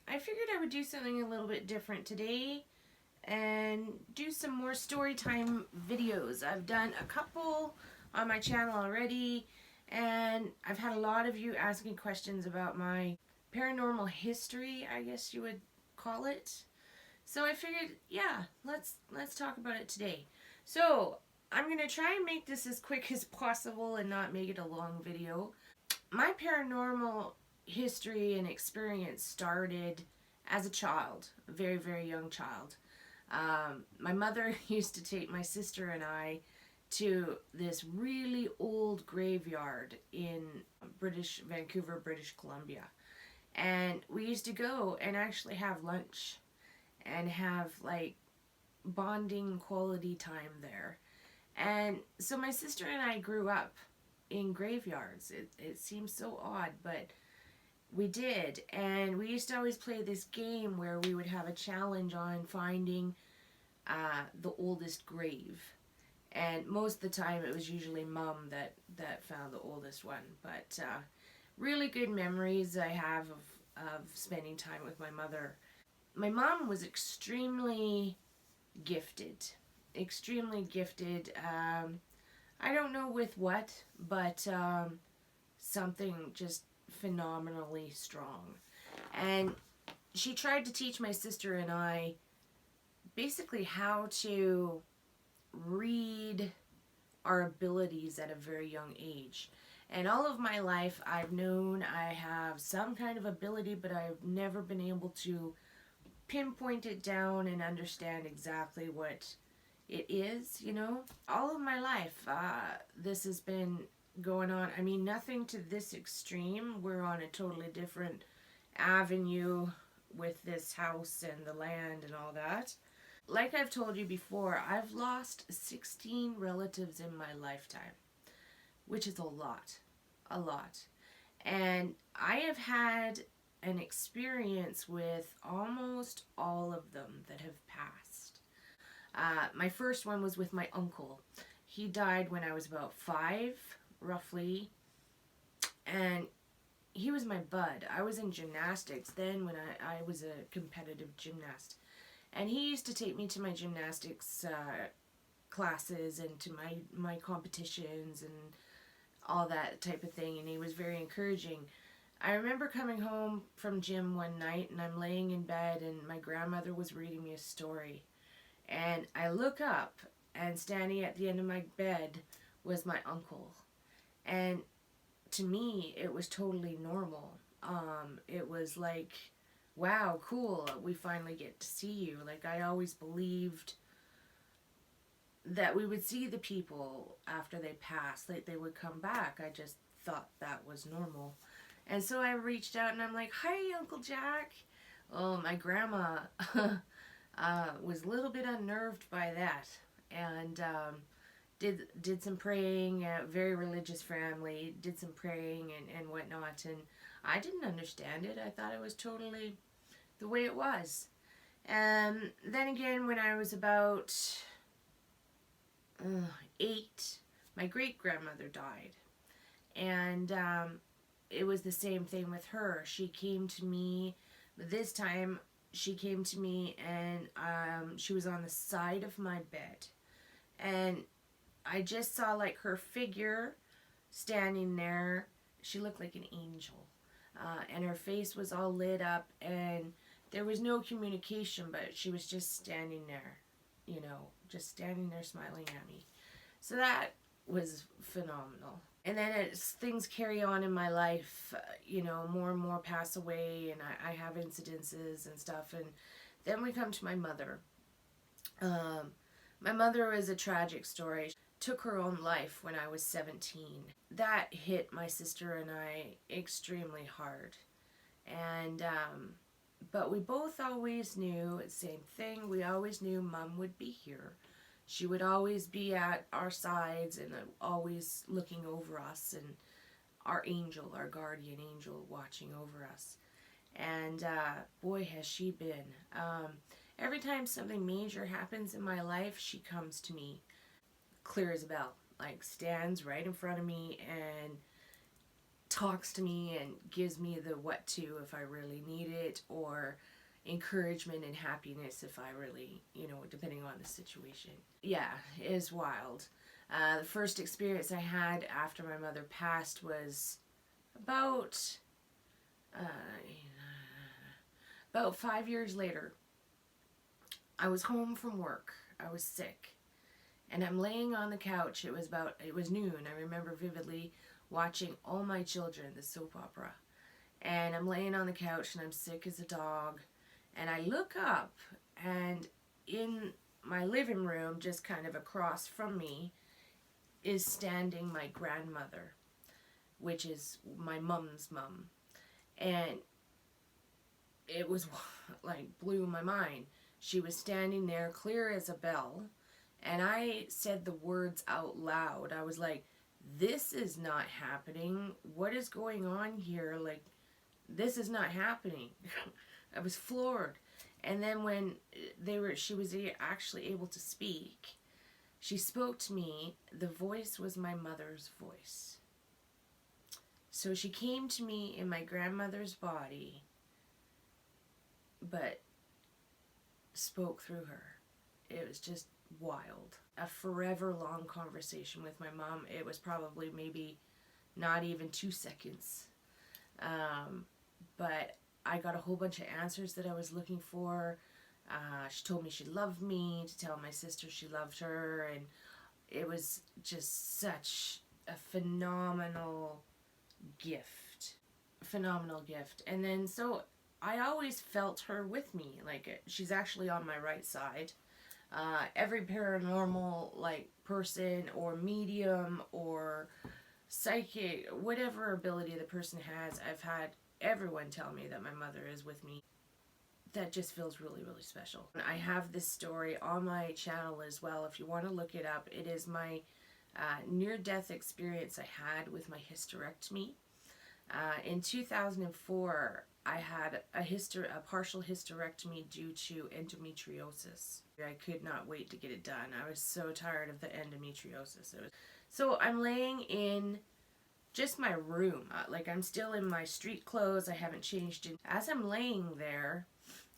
I figured I would do something a little bit different today and do some more story time videos. I've done a couple on my channel already, and I've had a lot of you asking questions about my paranormal history, I guess you would call it. So I figured, yeah, let's talk about it today. So I'm gonna try and make this as quick as possible and not make it a long video. My paranormal history and experience started as a child, a very, very young child. My mother used to take my sister and I to this really old graveyard in Vancouver, British Columbia. And we used to go and actually have lunch and have like bonding quality time there. And so my sister and I grew up in graveyards. It seems so odd, but we did. And we used to always play this game where we would have a challenge on finding the oldest grave. And most of the time it was usually Mom that found the oldest one. But really good memories I have of spending time with my mother. My mom was extremely gifted. Extremely gifted. I don't know with what, but something just phenomenally strong. And she tried to teach my sister and I basically how to read our abilities at a very young age. And all of my life I've known I have some kind of ability, but I've never been able to pinpoint it down and understand exactly what it is, you know. All of my life this has been going on. I mean, nothing to this extreme. We're on a totally different avenue with this house and the land and all that. Like I've told you before, I've lost 16 relatives in my lifetime, which is a lot. A lot. And I have had an experience with almost all of them that have passed. My first one was with my uncle. He died when I was about 5, roughly, and he was my bud. I was in gymnastics then when I was a competitive gymnast. And he used to take me to my gymnastics classes and to my competitions and all that type of thing, and he was very encouraging. I remember coming home from gym one night and I'm laying in bed and my grandmother was reading me a story. And I look up and standing at the end of my bed was my uncle. And to me, it was totally normal. It was like, wow, cool, we finally get to see you. Like, I always believed that we would see the people after they passed, like they would come back. I just thought that was normal. And so I reached out and I'm like, hi, Uncle Jack. Oh, my grandma was a little bit unnerved by that. And did some praying, very religious family, did some praying and whatnot. And I didn't understand it. I thought it was totally the way it was. And then again, when I was about 8, my great-grandmother died. And it was the same thing with her. She came to me, but this time she came to me and she was on the side of my bed. And I just saw like her figure standing there. She looked like an angel. And her face was all lit up and there was no communication, but she was just standing there, you know, just standing there smiling at me. So that was phenomenal. And then as things carry on in my life, you know, more and more pass away and I have incidences and stuff. And then we come to my mother. My mother is a tragic story. She took her own life when I was 17. That hit my sister and I extremely hard. And but we both always knew the same thing. We always knew Mom would be here. She would always be at our sides and always looking over us, and our angel, our guardian angel, watching over us. And boy, has she been. Every time something major happens in my life, she comes to me, clear as a bell, like stands right in front of me and talks to me and gives me the what to if I really need it, or encouragement and happiness if I really, depending on the situation. Yeah, it is wild. The first experience I had after my mother passed was about uh, about 5 years later. I was home from work. I was sick. And I'm laying on the couch. It was noon. I remember vividly watching All My Children, the soap opera. And I'm laying on the couch and I'm sick as a dog. And I look up, and in my living room, just kind of across from me, is standing my grandmother, which is my mom's mom. And it was like blew my mind. She was standing there clear as a bell, and I said the words out loud. I was like, this is not happening. What is going on here? Like, this is not happening. I was floored. And then when she was actually able to speak, she spoke to me. The voice was my mother's voice. So she came to me in my grandmother's body, but spoke through her. It was just wild. A forever long conversation with my mom. It was probably maybe not even 2 seconds. But I got a whole bunch of answers that I was looking for. She told me she loved me, to tell my sister she loved her, and it was just such a phenomenal gift. Phenomenal gift. And then so I always felt her with me. Like, she's actually on my right side. Every paranormal person or medium or psychic, whatever ability the person has, I've had everyone tell me that my mother is with me. That just feels really, really special. I have this story on my channel as well. If you want to look it up, it is my near-death experience I had with my hysterectomy. In 2004, I had a partial hysterectomy due to endometriosis. I could not wait to get it done. I was so tired of the endometriosis. So I'm laying in just my room. I'm still in my street clothes. I haven't changed it. As I'm laying there,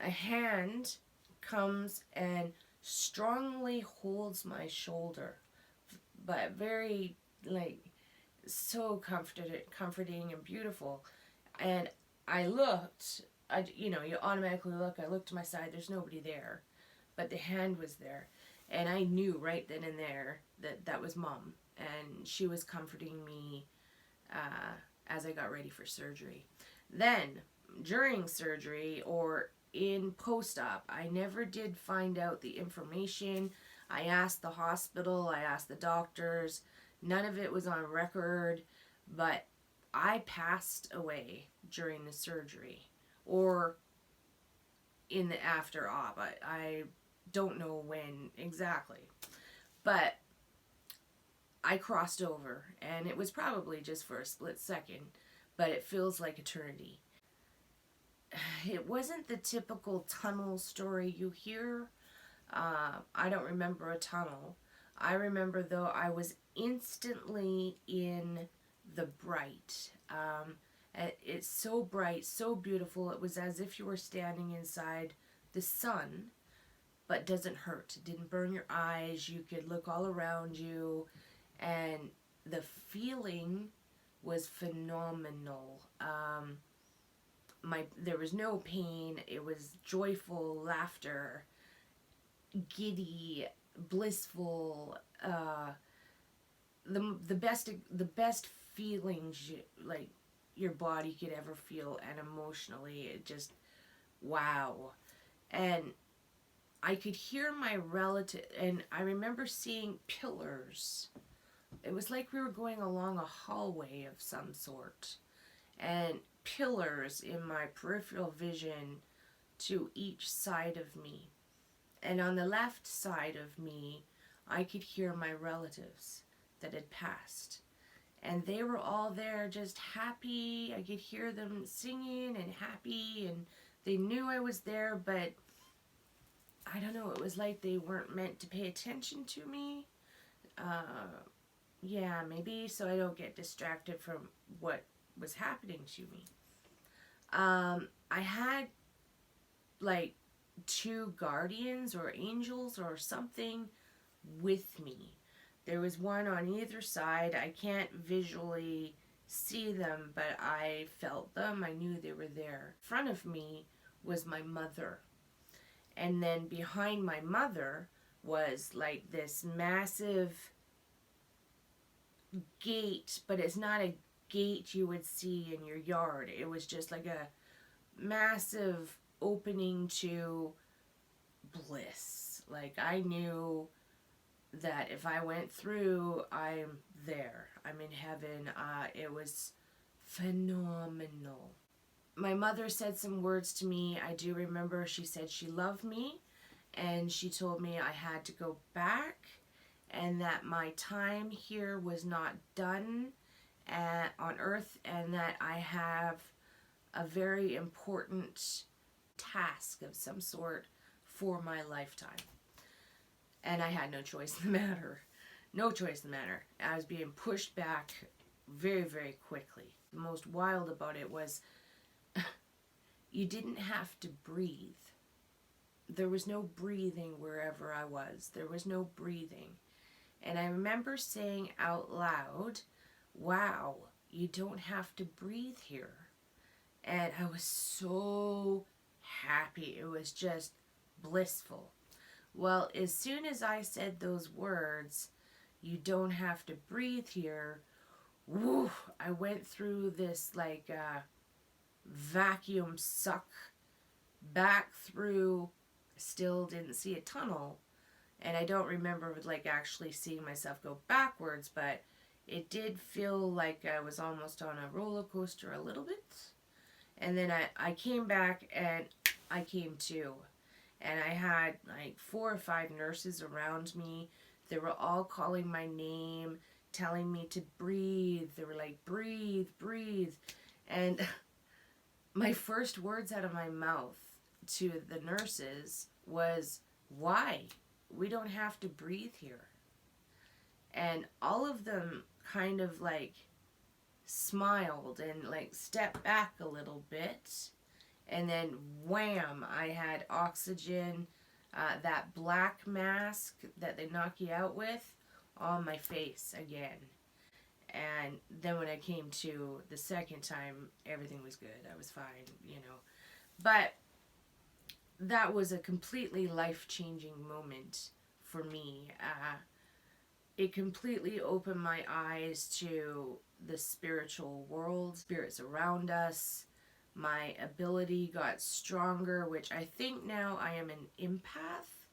a hand comes and strongly holds my shoulder, but very, so comforting and beautiful. And I looked, you automatically look. I looked to my side. There's nobody there, but the hand was there. And I knew right then and there that was Mom. And she was comforting me as I got ready for surgery. Then, during surgery or in post-op, I never did find out the information. I asked the hospital, I asked the doctors. None of it was on record, but I passed away during the surgery or in the after-op. I don't know when exactly, but I crossed over, and it was probably just for a split second, but it feels like eternity. It wasn't the typical tunnel story you hear. I don't remember a tunnel. I remember, though, I was instantly in the bright. It's so bright, so beautiful. It was as if you were standing inside the sun, but doesn't hurt. It didn't burn your eyes. You could look all around you, and the feeling was phenomenal. There was no pain. It was joyful laughter, giddy, blissful. The best feelings your body could ever feel, and emotionally, it just wow. And I could hear my relative, and I remember seeing pillars. It was like we were going along a hallway of some sort, and pillars in my peripheral vision to each side of me. And on the left side of me, I could hear my relatives that had passed. And they were all there just happy. I could hear them singing and happy, and they knew I was there, but I don't know, it was like they weren't meant to pay attention to me. Yeah, maybe so I don't get distracted from what was happening to me. I had like 2 guardians or angels or something with me. There was one on either side. I can't visually see them, but I felt them. I knew they were there. In front of me was my mother. And then behind my mother was like this massive gate, but it's not a gate you would see in your yard. It was just like a massive opening to bliss. Like, I knew that if I went through, I'm there. I'm in heaven. It was phenomenal. My mother said some words to me. I do remember she said she loved me, and she told me I had to go back, and that my time here was not done on earth, and that I have a very important task of some sort for my lifetime. And I had no choice in the matter. No choice in the matter. I was being pushed back very, very quickly. The most wild about it was you didn't have to breathe. There was no breathing wherever I was. There was no breathing. And I remember saying out loud, wow, you don't have to breathe here. And I was so happy. It was just blissful. Well, as soon as I said those words, you don't have to breathe here, woo, I went through this like vacuum suck back through. Still didn't see a tunnel, and I don't remember like actually seeing myself go backwards, but it did feel like I was almost on a roller coaster a little bit. And then I came back and I came to. And I had like 4 or 5 nurses around me. They were all calling my name, telling me to breathe. They were like, breathe, breathe. And my first words out of my mouth to the nurses was, why? We don't have to breathe here. And all of them kind of like smiled and like stepped back a little bit. And then wham, I had oxygen, that black mask that they knock you out with, on my face again. And then when I came to the second time, everything was good. I was fine, you know. But that was a completely life-changing moment for me. It completely opened my eyes to the spiritual world, spirits around us. My ability got stronger, which I think now I am an empath.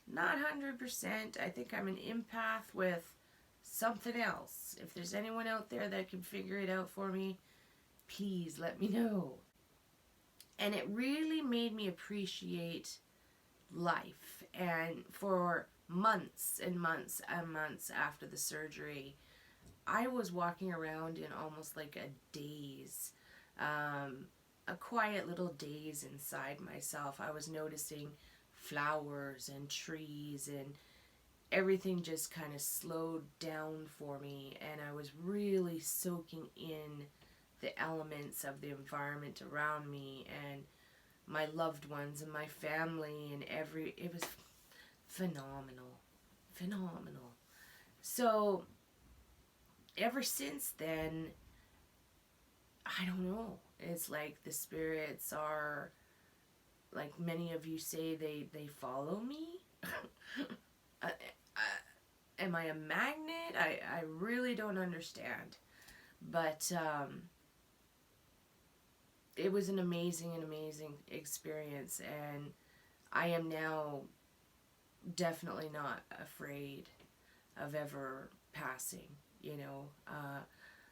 Not 100%. I think I'm an empath with something else. If there's anyone out there that can figure it out for me, please let me know. And it really made me appreciate life. And for months and months and months after the surgery, I was walking around in almost like a daze. A quiet little daze inside myself. I was noticing flowers and trees, and everything just kind of slowed down for me, and I was really soaking in the elements of the environment around me and my loved ones and my family, and it was phenomenal. So ever since then, I don't know. It's like the spirits are, like many of you say, they follow me. Am I a magnet? I really don't understand. But it was an amazing experience, and I am now definitely not afraid of ever passing, you know.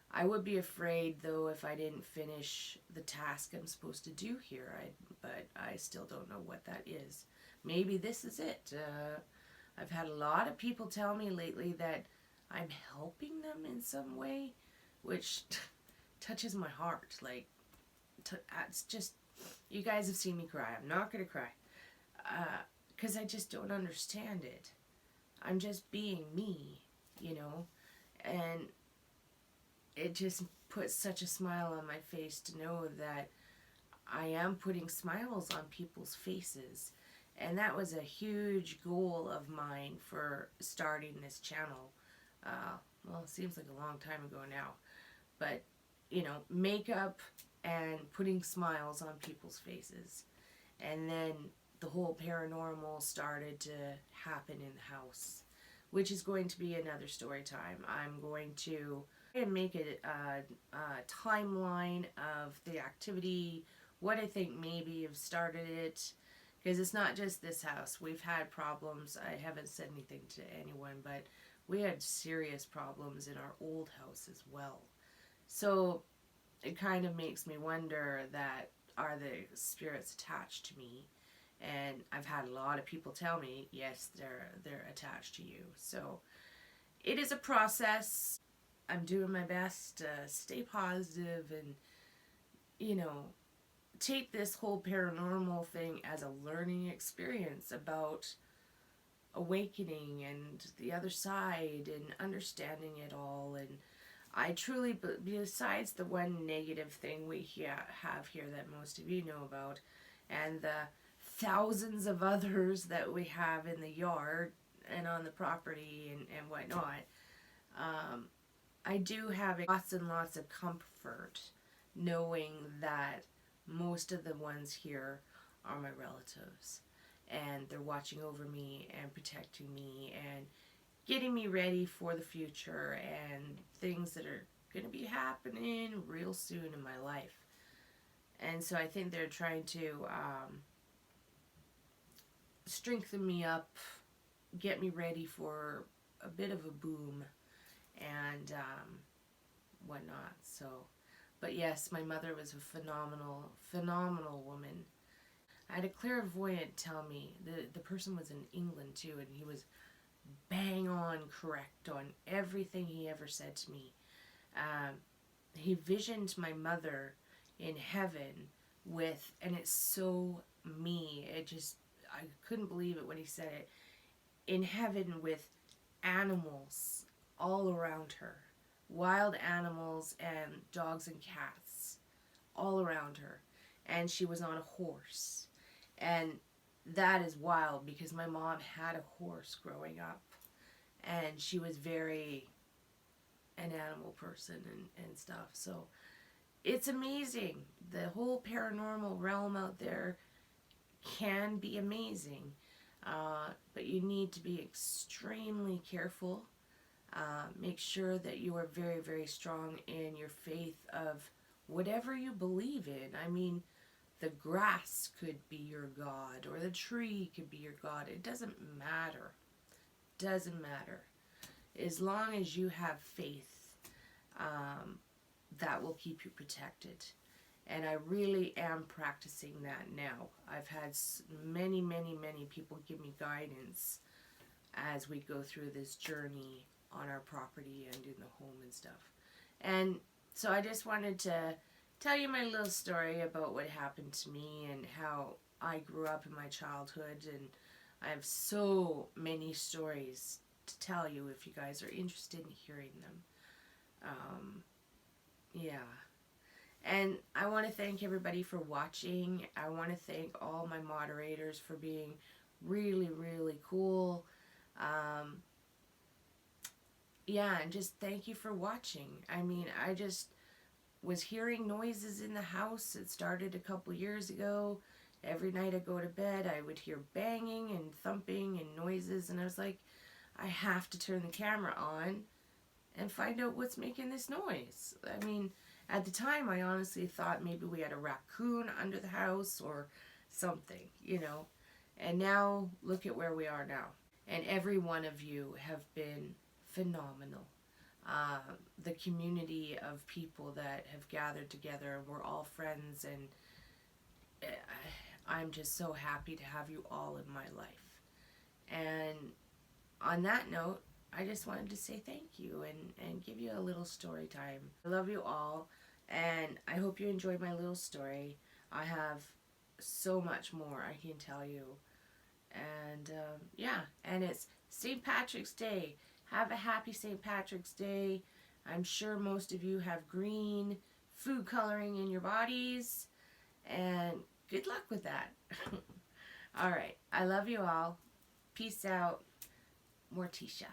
I would be afraid, though, if I didn't finish the task I'm supposed to do here. But I still don't know what that is. Maybe this is it. I've had a lot of people tell me lately that I'm helping them in some way, which touches my heart. Like, it's just, you guys have seen me cry. I'm not going to cry. Because I just don't understand it. I'm just being me, you know. And it just puts such a smile on my face to know that I am putting smiles on people's faces. And that was a huge goal of mine for starting this channel. Well, it seems like a long time ago now. But, you know, makeup and putting smiles on people's faces. And then the whole paranormal started to happen in the house, which is going to be another story time. I'm going to make a timeline of the activity, what I think maybe have started it, because it's not just this house. We've had problems. I haven't said anything to anyone, but we had serious problems in our old house as well. So it kind of makes me wonder that, are the spirits attached to me? And I've had a lot of people tell me, yes, they're attached to you. So it is a process. I'm doing my best to stay positive and, you know, take this whole paranormal thing as a learning experience about awakening and the other side and understanding it all. And I truly, besides the one negative thing we have here that most of you know about, and the thousands of others that we have in the yard and on the property and whatnot, I do have lots and lots of comfort knowing that most of the ones here are my relatives, and they're watching over me and protecting me and getting me ready for the future and things that are going to be happening real soon in my life. And so I think they're trying to strengthen me up, get me ready for a bit of a boom and whatnot. So, but yes, my mother was a phenomenal woman. I had a clairvoyant tell me, the person was in England too, and he was bang on correct on everything he ever said to me. He visioned my mother in heaven with, and it's so me, I couldn't believe it when he said it, in heaven with animals all around her, wild animals and dogs and cats all around her, and she was on a horse. And that is wild because my mom had a horse growing up, and she was very an animal person and stuff. So it's amazing. The whole paranormal realm out there can be amazing, but you need to be extremely careful. Make sure that you are very, very strong in your faith of whatever you believe in. I mean, the grass could be your God, or the tree could be your God. It doesn't matter. Doesn't matter. As long as you have faith, that will keep you protected. And I really am practicing that now. I've had many people give me guidance as we go through this journey on our property and in the home and stuff. And so I just wanted to tell you my little story about what happened to me and how I grew up in my childhood. And I have so many stories to tell you if you guys are interested in hearing them. Yeah. And I want to thank everybody for watching. I want to thank all my moderators for being really, really cool. Yeah, and just thank you for watching. I mean, I just was hearing noises in the house. It started a couple years ago. Every night I go to bed, I would hear banging and thumping and noises, and I was like, I have to turn the camera on and find out what's making this noise. I mean, at the time, I honestly thought maybe we had a raccoon under the house or something, you know. And now, look at where we are now. And every one of you have been phenomenal. The community of people that have gathered together, we're all friends, and I'm just so happy to have you all in my life. And on that note, I just wanted to say thank you and give you a little story time. I love you all, and I hope you enjoyed my little story. I have so much more I can tell you. And yeah, and it's St. Patrick's Day. Have a happy St. Patrick's Day. I'm sure most of you have green food coloring in your bodies, and good luck with that. All right, I love you all. Peace out. Morticia.